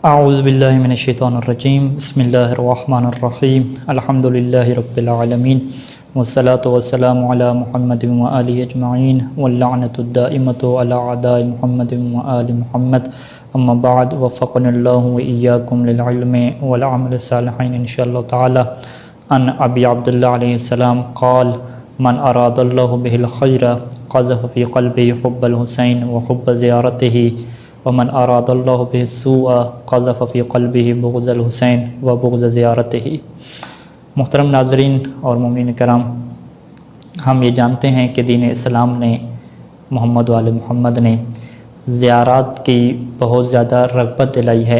اعوذ باللہ من الشیطان الرجیم بسم اللہ الرحمن الرحیم الحمد للہ رب العالمین والصلاة والسلام علی محمد وآلہ اجمعین واللعنۃ الدائمۃ علی اعداء محمد وآل محمد اما بعد وفقنا اللہ وإیاکم للعلم والعمل الصالحین انشاءاللہ تعالی عن ابی عبداللہ علیہ السلام قال من اراد اللہ به الخیر قذف فی قلبه حب الحسین وحب زیارته ومن اراد اللہ به السوء قذف فی قلبه بغض الحسین وبغض زیارته۔ محترم ناظرین اور مومنین کرام، ہم یہ جانتے ہیں کہ دین اسلام نے محمد و آل محمد نے زیارات کی بہت زیادہ رغبت دلائی ہے،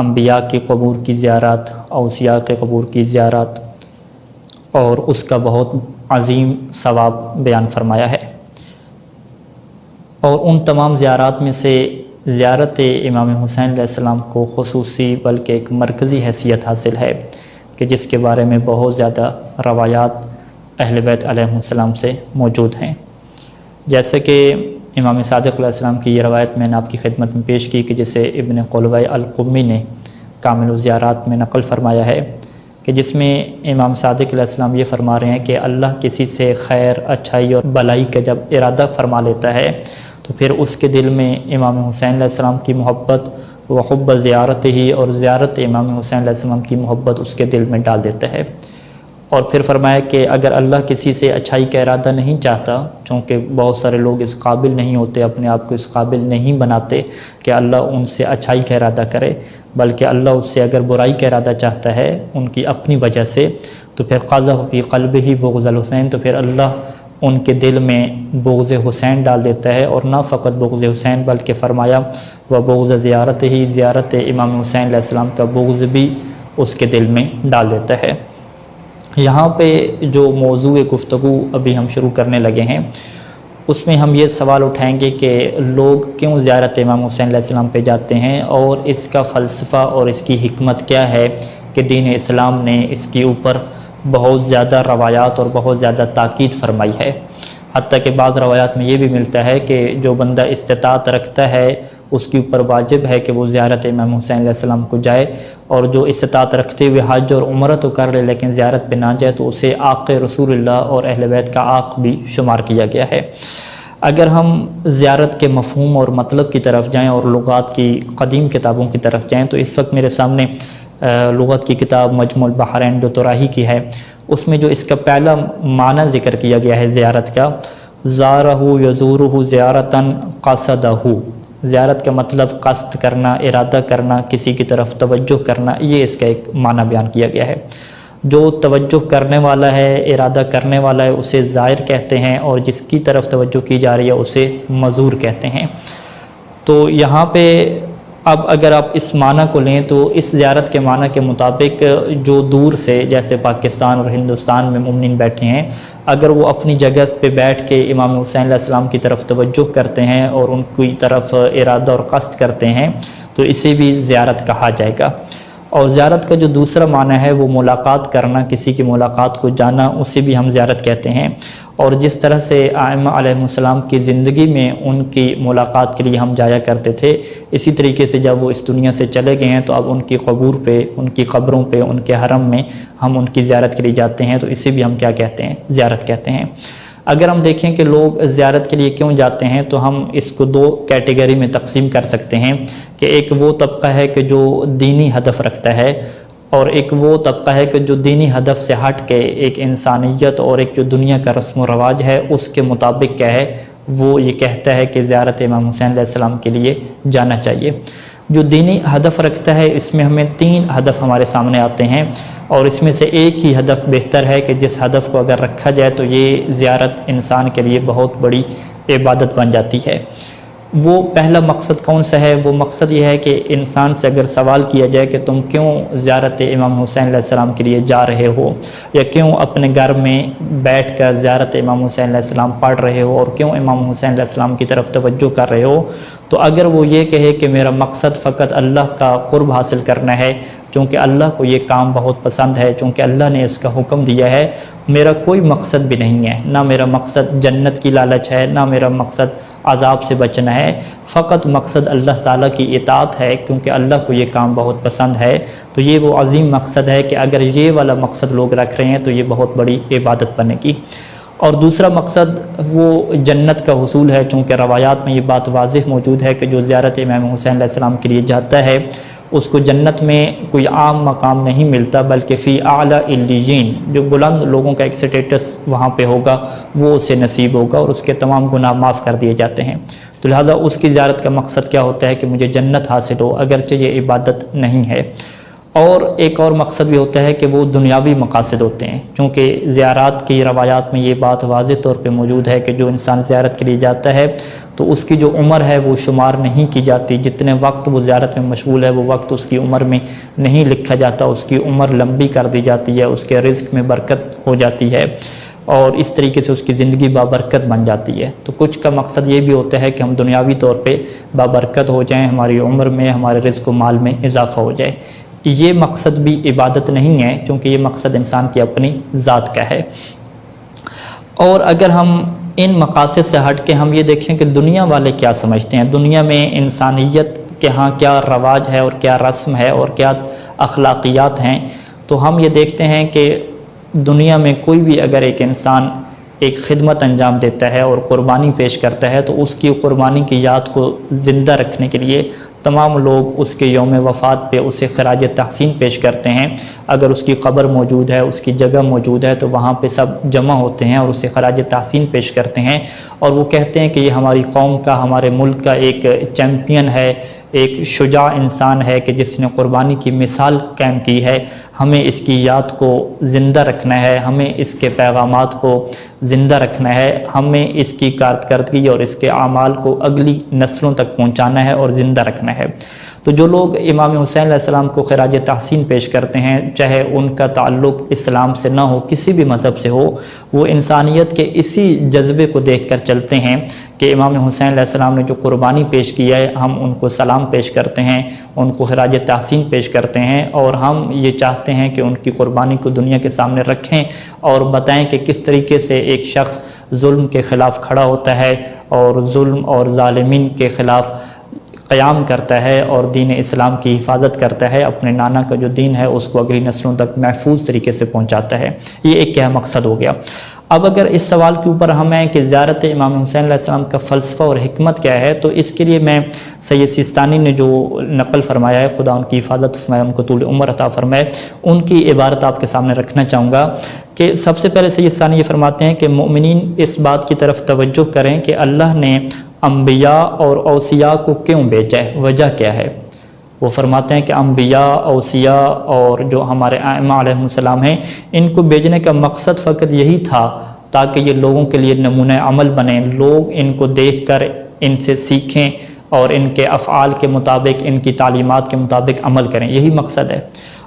انبیاء کے قبور کی زیارت، اوصیاء کے قبور کی زیارت، اور اس کا بہت عظیم ثواب بیان فرمایا ہے۔ اور ان تمام زیارات میں سے زیارت امام حسین علیہ السلام کو خصوصی بلکہ ایک مرکزی حیثیت حاصل ہے کہ جس کے بارے میں بہت زیادہ روایات اہل بیت علیہ السلام سے موجود ہیں، جیسے کہ امام صادق علیہ السلام کی یہ روایت میں نے آپ کی خدمت میں پیش کی کہ جسے ابن قلوہ القمی نے کامل الزیارات میں نقل فرمایا ہے کہ جس میں امام صادق علیہ السلام یہ فرما رہے ہیں کہ اللہ کسی سے خیر، اچھائی اور بلائی کا جب ارادہ فرما لیتا ہے تو پھر اس کے دل میں امام حسین علیہ السلام کی محبت و حب زیارت ہی اور زیارت امام حسین علیہ السلام کی محبت اس کے دل میں ڈال دیتا ہے۔ اور پھر فرمایا کہ اگر اللہ کسی سے اچھائی کا ارادہ نہیں چاہتا، چونکہ بہت سارے لوگ اس قابل نہیں ہوتے، اپنے آپ کو اس قابل نہیں بناتے کہ اللہ ان سے اچھائی کا ارادہ کرے، بلکہ اللہ اس سے اگر برائی کا ارادہ چاہتا ہے ان کی اپنی وجہ سے، تو پھر قذف فی قلبہ بغض الحسین، تو پھر اللہ ان کے دل میں بغض حسین ڈال دیتا ہے، اور نہ فقط بغض حسین بلکہ فرمایا وہ بغض زیارت ہی، زیارت امام حسین علیہ السلام کا بغض بھی اس کے دل میں ڈال دیتا ہے۔ یہاں پہ جو موضوع گفتگو ابھی ہم شروع کرنے لگے ہیں اس میں ہم یہ سوال اٹھائیں گے کہ لوگ کیوں زیارت امام حسین علیہ السلام پہ جاتے ہیں، اور اس کا فلسفہ اور اس کی حکمت کیا ہے کہ دین اسلام نے اس کے اوپر بہت زیادہ روایات اور بہت زیادہ تاکید فرمائی ہے۔ حتیٰ کہ بعض روایات میں یہ بھی ملتا ہے کہ جو بندہ استطاعت رکھتا ہے اس کے اوپر واجب ہے کہ وہ زیارت امام حسین علیہ السلام کو جائے، اور جو استطاعت رکھتے ہوئے حج اور عمرہ تو کر لے لیکن زیارت پہ نہ جائے تو اسے عاق رسول اللہ اور اہل بیت کا عاق بھی شمار کیا گیا ہے۔ اگر ہم زیارت کے مفہوم اور مطلب کی طرف جائیں اور لغات کی قدیم کتابوں کی طرف جائیں تو اس وقت میرے سامنے لغت کی کتاب مجموع البحرین جو طراحی کی ہے، اس میں جو اس کا پہلا معنی ذکر کیا گیا ہے زیارت کا، زارہ یزورہ زیارتاً قصدہ، زیارت کا مطلب قصد کرنا، ارادہ کرنا، کسی کی طرف توجہ کرنا، یہ اس کا ایک معنی بیان کیا گیا ہے۔ جو توجہ کرنے والا ہے، ارادہ کرنے والا ہے، اسے زائر کہتے ہیں، اور جس کی طرف توجہ کی جا رہی ہے اسے مزور کہتے ہیں۔ تو یہاں پہ اب اگر آپ اس معنی کو لیں تو اس زیارت کے معنی کے مطابق جو دور سے جیسے پاکستان اور ہندوستان میں مومنین بیٹھے ہیں، اگر وہ اپنی جگہ پہ بیٹھ کے امام حسین علیہ السلام کی طرف توجہ کرتے ہیں اور ان کی طرف ارادہ اور قصد کرتے ہیں تو اسے بھی زیارت کہا جائے گا۔ اور زیارت کا جو دوسرا معنی ہے وہ ملاقات کرنا، کسی کی ملاقات کو جانا، اسے بھی ہم زیارت کہتے ہیں۔ اور جس طرح سے ائمہ علیہ السلام کی زندگی میں ان کی ملاقات کے لیے ہم جایا کرتے تھے، اسی طریقے سے جب وہ اس دنیا سے چلے گئے ہیں تو اب ان کی قبور پہ، ان کی قبروں پہ، ان کے حرم میں ہم ان کی زیارت کے لیے جاتے ہیں، تو اسے بھی ہم کیا کہتے ہیں؟ زیارت کہتے ہیں۔ اگر ہم دیکھیں کہ لوگ زیارت کے لیے کیوں جاتے ہیں تو ہم اس کو دو کیٹیگری میں تقسیم کر سکتے ہیں کہ ایک وہ طبقہ ہے کہ جو دینی ہدف رکھتا ہے، اور ایک وہ طبقہ ہے کہ جو دینی ہدف سے ہٹ کے ایک انسانیت اور ایک جو دنیا کا رسم و رواج ہے اس کے مطابق کیا ہے، وہ یہ کہتا ہے کہ زیارت امام حسین علیہ السلام کے لیے جانا چاہیے۔ جو دینی ہدف رکھتا ہے اس میں ہمیں تین ہدف ہمارے سامنے آتے ہیں، اور اس میں سے ایک ہی ہدف بہتر ہے کہ جس ہدف کو اگر رکھا جائے تو یہ زیارت انسان کے لیے بہت بڑی عبادت بن جاتی ہے۔ وہ پہلا مقصد کون سا ہے؟ وہ مقصد یہ ہے کہ انسان سے اگر سوال کیا جائے کہ تم کیوں زیارت امام حسین علیہ السلام کے لیے جا رہے ہو، یا کیوں اپنے گھر میں بیٹھ کر زیارت امام حسین علیہ السلام پڑھ رہے ہو، اور کیوں امام حسین علیہ السلام کی طرف توجہ کر رہے ہو، تو اگر وہ یہ کہے کہ میرا مقصد فقط اللہ کا قرب حاصل کرنا ہے، چونکہ اللہ کو یہ کام بہت پسند ہے، چونکہ اللہ نے اس کا حکم دیا ہے، میرا کوئی مقصد بھی نہیں ہے، نہ میرا مقصد جنت کی لالچ ہے، نہ میرا مقصد عذاب سے بچنا ہے، فقط مقصد اللہ تعالیٰ کی اطاعت ہے، کیونکہ اللہ کو یہ کام بہت پسند ہے، تو یہ وہ عظیم مقصد ہے کہ اگر یہ والا مقصد لوگ رکھ رہے ہیں تو یہ بہت بڑی عبادت بنے گی۔ اور دوسرا مقصد وہ جنت کا حصول ہے، چونکہ روایات میں یہ بات واضح موجود ہے کہ جو زیارت امام حسین علیہ السلام کے لیے جاتا ہے اس کو جنت میں کوئی عام مقام نہیں ملتا، بلکہ فی اعلیٰ علیین، جو بلند لوگوں کا ایک سٹیٹس وہاں پہ ہوگا وہ اسے نصیب ہوگا اور اس کے تمام گناہ معاف کر دیے جاتے ہیں۔ تو لہٰذا اس کی زیارت کا مقصد کیا ہوتا ہے کہ مجھے جنت حاصل ہو، اگرچہ یہ عبادت نہیں ہے۔ اور ایک اور مقصد بھی ہوتا ہے کہ وہ دنیاوی مقاصد ہوتے ہیں، چونکہ زیارات کی روایات میں یہ بات واضح طور پہ موجود ہے کہ جو انسان زیارت کے لیے جاتا ہے تو اس کی جو عمر ہے وہ شمار نہیں کی جاتی، جتنے وقت وہ زیارت میں مشغول ہے وہ وقت اس کی عمر میں نہیں لکھا جاتا، اس کی عمر لمبی کر دی جاتی ہے، اس کے رزق میں برکت ہو جاتی ہے اور اس طریقے سے اس کی زندگی بابرکت بن جاتی ہے۔ تو کچھ کا مقصد یہ بھی ہوتا ہے کہ ہم دنیاوی طور پہ بابرکت ہو جائیں، ہماری عمر میں، ہمارے رزق و مال میں اضافہ ہو جائے۔ یہ مقصد بھی عبادت نہیں ہے، کیونکہ یہ مقصد انسان کی اپنی ذات کا ہے۔ اور اگر ہم ان مقاصد سے ہٹ کے ہم یہ دیکھیں کہ دنیا والے کیا سمجھتے ہیں، دنیا میں انسانیت کے ہاں کیا رواج ہے اور کیا رسم ہے اور کیا اخلاقیات ہیں، تو ہم یہ دیکھتے ہیں کہ دنیا میں کوئی بھی اگر ایک انسان ایک خدمت انجام دیتا ہے اور قربانی پیش کرتا ہے تو اس کی قربانی کی یاد کو زندہ رکھنے کے لیے تمام لوگ اس کے یوم وفات پہ اسے خراج تحسین پیش کرتے ہیں۔ اگر اس کی قبر موجود ہے، اس کی جگہ موجود ہے تو وہاں پہ سب جمع ہوتے ہیں اور اسے خراج تحسین پیش کرتے ہیں اور وہ کہتے ہیں کہ یہ ہماری قوم کا، ہمارے ملک کا ایک چیمپئن ہے، ایک شجاع انسان ہے کہ جس نے قربانی کی مثال قائم کی ہے، ہمیں اس کی یاد کو زندہ رکھنا ہے، ہمیں اس کے پیغامات کو زندہ رکھنا ہے، ہمیں اس کی کارکردگی اور اس کے اعمال کو اگلی نسلوں تک پہنچانا ہے اور زندہ رکھنا ہے۔ تو جو لوگ امام حسین علیہ السلام کو خراج تحسین پیش کرتے ہیں، چاہے ان کا تعلق اسلام سے نہ ہو، کسی بھی مذہب سے ہو، وہ انسانیت کے اسی جذبے کو دیکھ کر چلتے ہیں کہ امام حسین علیہ السلام نے جو قربانی پیش کی ہے ہم ان کو سلام پیش کرتے ہیں، ان کو خراج تحسین پیش کرتے ہیں اور ہم یہ چاہتے ہیں کہ ان کی قربانی کو دنیا کے سامنے رکھیں اور بتائیں کہ کس طریقے سے ایک شخص ظلم کے خلاف کھڑا ہوتا ہے اور ظلم اور ظالمین کے خلاف قیام کرتا ہے اور دین اسلام کی حفاظت کرتا ہے، اپنے نانا کا جو دین ہے اس کو اگلی نسلوں تک محفوظ طریقے سے پہنچاتا ہے۔ یہ ایک کیا مقصد ہو گیا۔ اب اگر اس سوال کے اوپر ہمیں کہ زیارت امام حسین علیہ السلام کا فلسفہ اور حکمت کیا ہے، تو اس کے لیے میں سید سیستانی نے جو نقل فرمایا ہے، خدا ان کی حفاظت فرمائے، ان کو طول عمر عطا فرمائے، ان کی عبارت آپ کے سامنے رکھنا چاہوں گا کہ سب سے پہلے سید سیستانی یہ فرماتے ہیں کہ مومنین اس بات کی طرف توجہ کریں کہ اللہ نے انبیاء اور اوصیاء کو کیوں بھیجا ہے، وجہ کیا ہے۔ وہ فرماتے ہیں کہ انبیاء، اوصیاء اور جو ہمارے ائمہ علیہ السلام ہیں، ان کو بھیجنے کا مقصد فقط یہی تھا تاکہ یہ لوگوں کے لیے نمونہ عمل بنیں، لوگ ان کو دیکھ کر ان سے سیکھیں اور ان کے افعال کے مطابق، ان کی تعلیمات کے مطابق عمل کریں، یہی مقصد ہے۔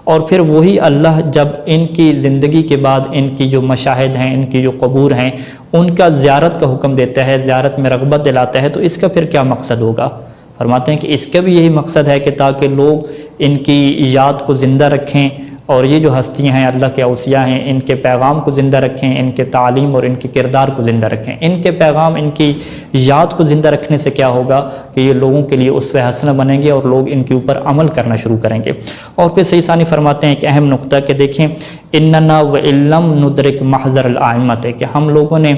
اور پھر وہی اللہ جب ان کی زندگی کے بعد ان کی جو مشاہد ہیں، ان کی جو قبور ہیں، ان کا زیارت کا حکم دیتا ہے، زیارت میں رغبت دلاتا ہے، تو اس کا پھر کیا مقصد ہوگا؟ فرماتے ہیں کہ اس کا بھی یہی مقصد ہے کہ تاکہ لوگ ان کی یاد کو زندہ رکھیں اور یہ جو ہستیاں ہیں اللہ کے اوصیاء ہیں، ان کے پیغام کو زندہ رکھیں، ان کے تعلیم اور ان کے کردار کو زندہ رکھیں۔ ان کے پیغام، ان کی یاد کو زندہ رکھنے سے کیا ہوگا کہ یہ لوگوں کے لیے اسوہ حسنہ بنیں گے اور لوگ ان کے اوپر عمل کرنا شروع کریں گے۔ اور پھر سید ثانی فرماتے ہیں کہ اہم نقطہ کہ دیکھیں اننا وَإِلَّمْ نُدْرِكْ مَحْضَرَ الْأَئِمَّةِ کہ ہم لوگوں نے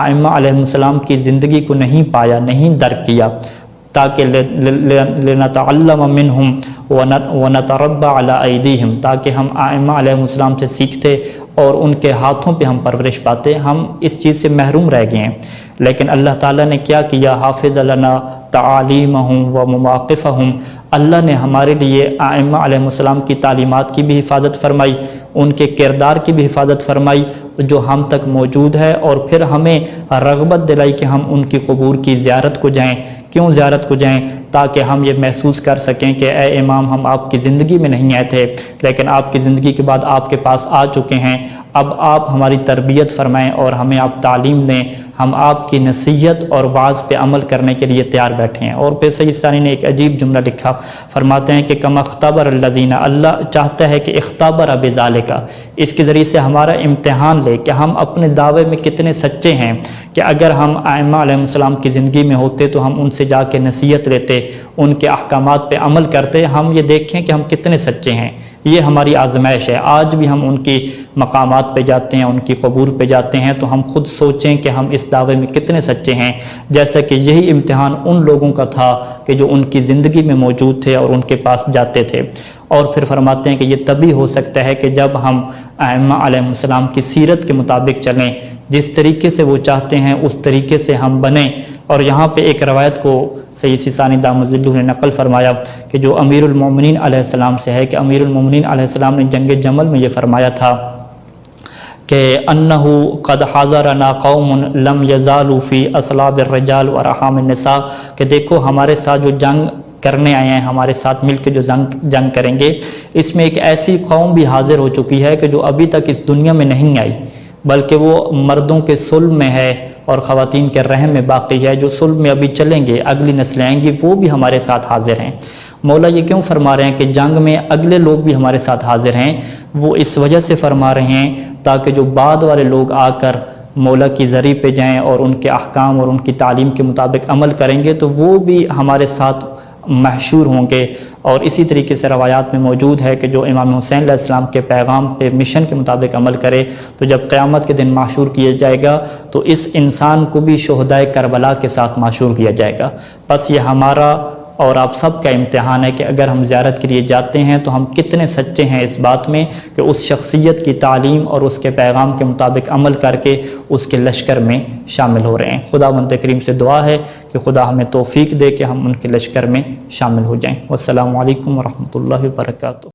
ائمہ علیہ السلام کی زندگی کو نہیں پایا، نہیں درک کیا، تاکہ لنتعلم منہم ونتربى على ایدیہم، تاکہ ہم ائمہ علیہ السلام سے سیکھتے اور ان کے ہاتھوں پہ ہم پرورش پاتے۔ ہم اس چیز سے محروم رہ گئے ہیں، لیکن اللہ تعالیٰ نے کیا کیا؟ حافظ لنا تعالیمہم و مواقفہم، اللہ نے ہمارے لیے ائمہ علیہ السلام کی تعلیمات کی بھی حفاظت فرمائی، ان کے کردار کی بھی حفاظت فرمائی جو ہم تک موجود ہے، اور پھر ہمیں رغبت دلائی کہ ہم ان کی قبور کی زیارت کو جائیں، کیوں زیارت کو جائیں؟ تاکہ ہم یہ محسوس کر سکیں کہ اے امام ہم آپ کی زندگی میں نہیں آئے تھے لیکن آپ کی زندگی کے بعد آپ کے پاس آ چکے ہیں، اب آپ ہماری تربیت فرمائیں اور ہمیں آپ تعلیم دیں، ہم آپ کی نصیحت اور وعظ پہ عمل کرنے کے لیے تیار بیٹھے ہیں۔ اور پھر سید ثانی نے ایک عجیب جملہ لکھا، فرماتے ہیں کہ کما اختبر الذین، اللہ چاہتا ہے کہ اختبر بذالک، اس کے ذریعے سے ہمارا امتحان لے کہ ہم اپنے دعوے میں کتنے سچے ہیں، کہ اگر ہم ائمہ علیہ السلام کی زندگی میں ہوتے تو ہم ان سے جا کے نصیحت لیتے، ان کے احکامات پہ عمل کرتے، ہم یہ دیکھیں کہ ہم کتنے سچے ہیں۔ یہ ہماری آزمائش ہے، آج بھی ہم ان کی مقامات پہ جاتے ہیں، ان کی قبور پہ جاتے ہیں تو ہم خود سوچیں کہ ہم اس دعوے میں کتنے سچے ہیں، جیسا کہ یہی امتحان ان لوگوں کا تھا کہ جو ان کی زندگی میں موجود تھے اور ان کے پاس جاتے تھے۔ اور پھر فرماتے ہیں کہ یہ تبھی ہو سکتا ہے کہ جب ہم ائمہ علیہ السلام کی سیرت کے مطابق چلیں، جس طریقے سے وہ چاہتے ہیں اس طریقے سے ہم بنیں۔ اور یہاں پہ ایک روایت کو سید ثانی دامت ظلہ نے نقل فرمایا کہ جو امیر المومنین علیہ السلام سے ہے، کہ امیر المومنین علیہ السلام نے جنگ جمل میں یہ فرمایا تھا کہ انہ قد حاضرنا قوم لم یزالوا فی اصلاب الرجال ورحام النساء، کہ دیکھو ہمارے ساتھ جو جنگ کرنے آئے ہیں، ہمارے ساتھ مل کے جو جنگ کریں گے، اس میں ایک ایسی قوم بھی حاضر ہو چکی ہے کہ جو ابھی تک اس دنیا میں نہیں آئی، بلکہ وہ مردوں کے صلب میں ہے اور خواتین کے رحم میں باقی ہے، جو صلب میں ابھی چلیں گے، اگلی نسلیں آئیں گی، وہ بھی ہمارے ساتھ حاضر ہیں۔ مولا یہ کیوں فرما رہے ہیں کہ جنگ میں اگلے لوگ بھی ہمارے ساتھ حاضر ہیں؟ وہ اس وجہ سے فرما رہے ہیں تاکہ جو بعد والے لوگ آ کر مولا کی ذریعے پہ جائیں اور ان کے احکام اور ان کی تعلیم کے مطابق عمل کریں گے تو وہ بھی ہمارے ساتھ محشور ہوں گے۔ اور اسی طریقے سے روایات میں موجود ہے کہ جو امام حسین علیہ السلام کے پیغام پہ مشن کے مطابق عمل کرے تو جب قیامت کے دن محشور کیا جائے گا تو اس انسان کو بھی شہدائے کربلا کے ساتھ محشور کیا جائے گا۔ بس یہ ہمارا اور آپ سب کا امتحان ہے کہ اگر ہم زیارت کے لیے جاتے ہیں تو ہم کتنے سچے ہیں اس بات میں کہ اس شخصیت کی تعلیم اور اس کے پیغام کے مطابق عمل کر کے اس کے لشکر میں شامل ہو رہے ہیں۔ خداوند کریم سے دعا ہے کہ خدا ہمیں توفیق دے کہ ہم ان کے لشکر میں شامل ہو جائیں۔ والسلام علیکم ورحمۃ اللہ وبرکاتہ۔